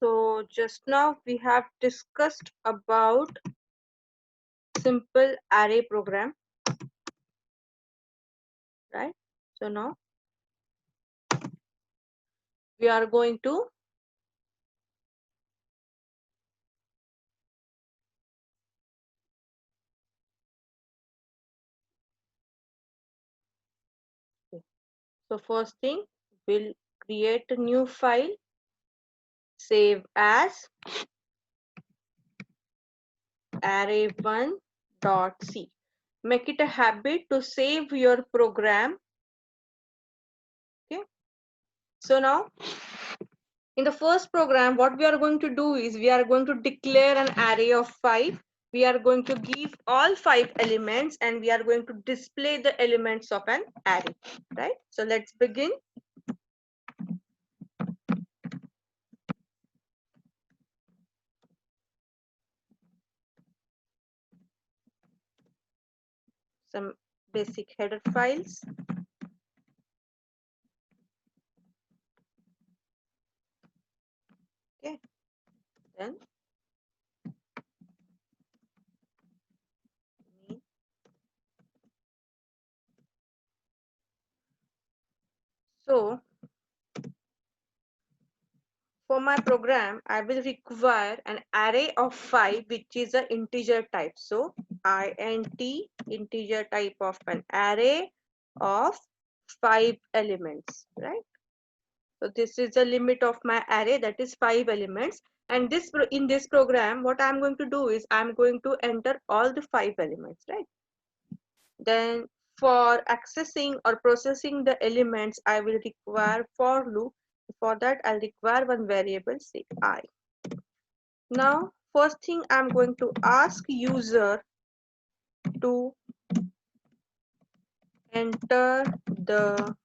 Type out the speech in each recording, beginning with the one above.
So just now we have discussed about simple array program, right? So now we are going to so first thing we'll create a new file, save as array1.c. Make it a habit to save your program. Okay. So now in the first program, what we are going to do is we are going to declare an array of 5. We are going to give all 5 elements and we are going to display the elements of an array, right? So let's begin. Some basic header files. Okay. Then so for my program, I will require an array of 5, which is an integer type. So int integer type of an array of 5 elements, right? So this is the limit of my array, that is 5 elements. And this in this program, what I'm going to do is I'm going to enter all the 5 elements, right? Then for accessing or processing the elements, I will require for loop. For that, I'll require one variable, say I. Now, first thing I'm going to ask user to enter the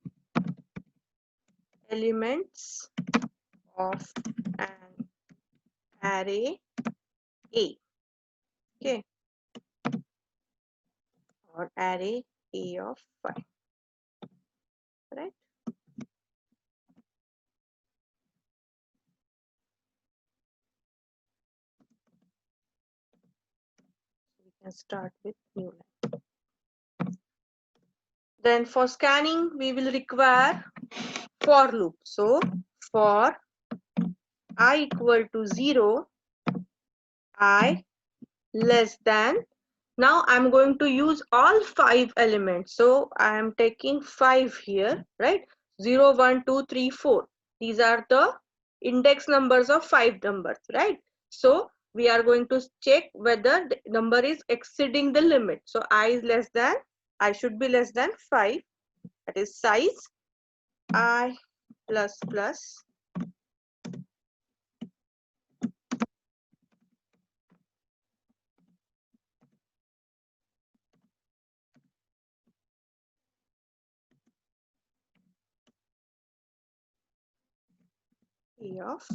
elements of an array A. Okay. Or array A of 5, right? We can start with new line. Then for scanning, we will require for loop. So for I equal to 0, I less than. Now I'm going to use all 5 elements. So I am taking 5 here, right? 0, 1, 2, 3, 4. These are the index numbers of 5 numbers, right? So we are going to check whether the number is exceeding the limit. So I should be less than 5. That is size I plus plus A of.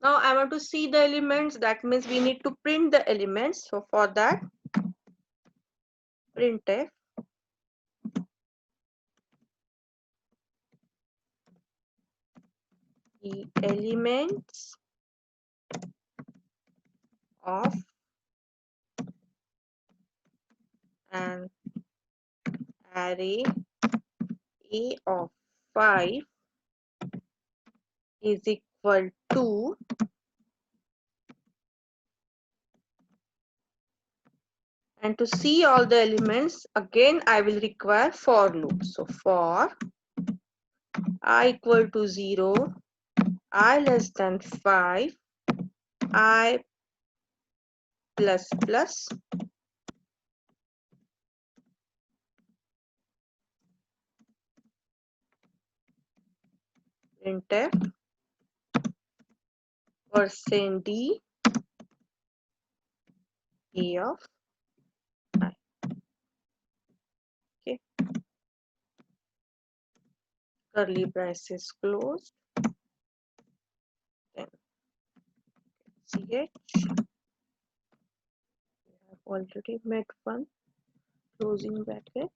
Now I want to see the elements. That means we need to print the elements. So for that, printf the elements of an array A of 5 is equal to, and to see all the elements, again I will require for loop. So for I equal to 0, I less than 5, I plus plus printf %d A of I. Okay, curly braces closed. Then ch, we have already made one closing bracket.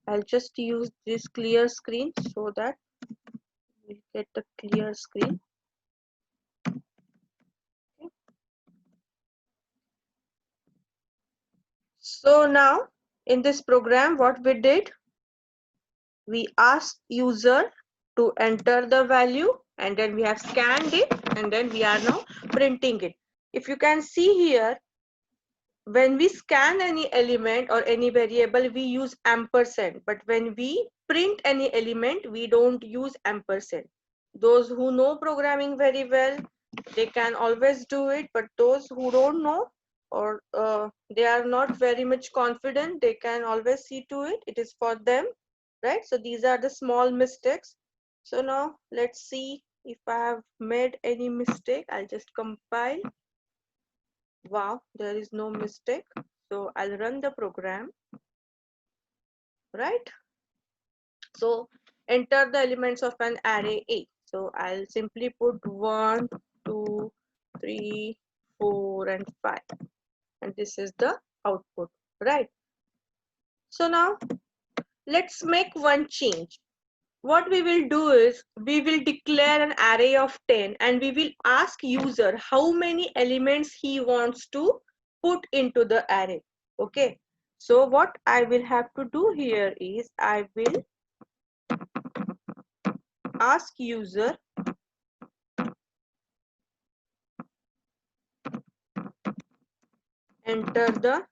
I'll just use this clear screen so that we get the clear screen. Okay. So now in this program, what we did, we asked user to enter the value, and then we have scanned it, and then we are now printing it. If you can see here, when we scan any element or any variable, we use ampersand, but when we print any element, we don't use ampersand. Those who know programming very well, they can always do it, but those who don't know, or they are not very much confident, they can always see to it. It is for them, right? So these are the small mistakes. So now let's see if I have made any mistake. I'll just compile. Wow, there is no mistake. So I'll run the program, right? So enter the elements of an array A. So I'll simply put 1, 2, 3, 4, and 5. And this is the output, right? So now let's make one change. What we will do is we will declare an array of 10 and we will ask user how many elements he wants to put into the array. Okay. So what I will have to do here is I will ask user enter the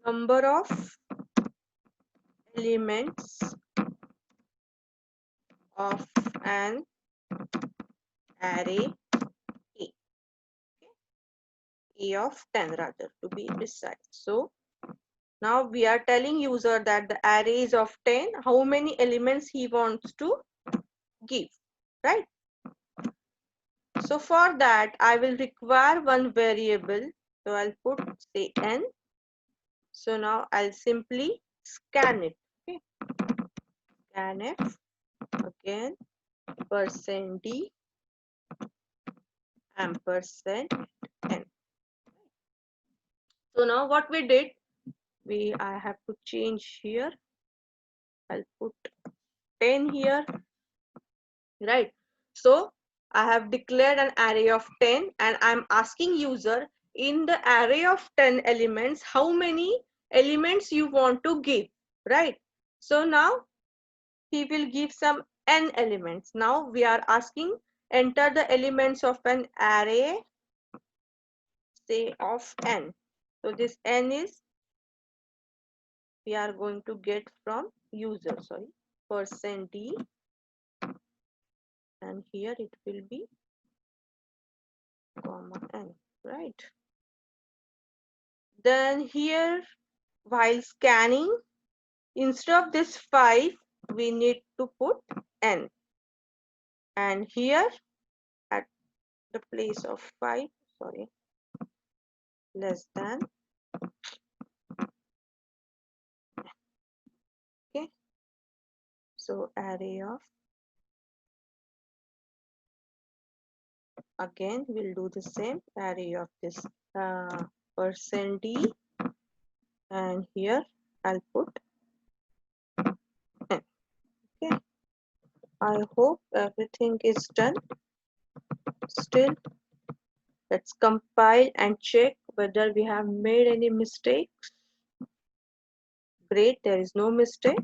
number of elements of an array A. A of 10 rather, to be precise. So now we are telling user that the array is of 10, how many elements he wants to give, right? So for that I will require one variable. So I'll put say n. So now I'll simply scan it. Okay. Scanf again %d ampersand n. So now what we did, I have to change here. I'll put 10 here, right? So I have declared an array of 10 and I'm asking user in the array of 10 elements, how many elements you want to give, right? So now he will give some n elements. Now we are asking enter the elements of an array, say of n. So this n is we are going to get from user, sorry, %d, and here it will be comma n, right? Then here while scanning, instead of this 5 we need to put n, and here at the place of 5, sorry, less than, okay. So array of, again we'll do the same, array of this %d, and here I'll put n. Okay, I hope everything is done. Still, let's compile and check whether we have made any mistakes. Great, there is no mistake.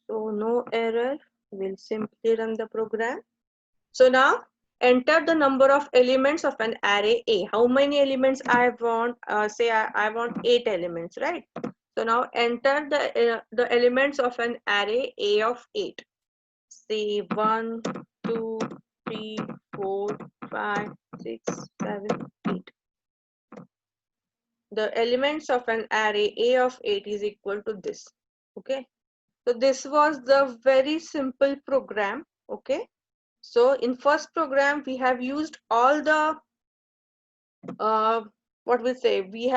So no error. We'll simply run the program. So now enter the number of elements of an array A. How many elements I want? Say I want 8 elements, right? So now enter the elements of an array A of 8. Say 1, 2, 3, 4, 5, 6, 7, 8. The elements of an array A of 8 is equal to this. Okay. So this was the very simple program. Okay. So in first program we have used all the what we say, we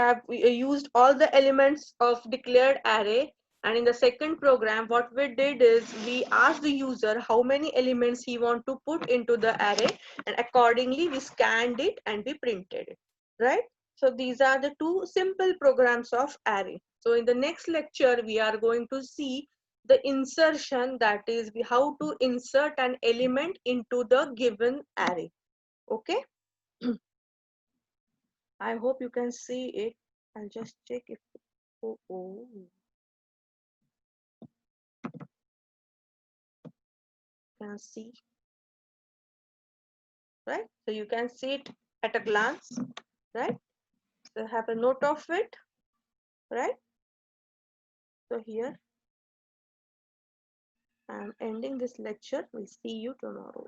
used all the elements of declared array, and in the second program what we did is we asked the user how many elements he want to put into the array, and accordingly we scanned it and we printed it, right? So these are the two simple programs of array. So in the next lecture, we are going to see the insertion, that is how to insert an element into the given array. Okay. I hope you can see it. I'll just check if, oh, can see, right? So you can see it at a glance, right? So have a note of it, right? So here I'm ending this lecture. We'll see you tomorrow.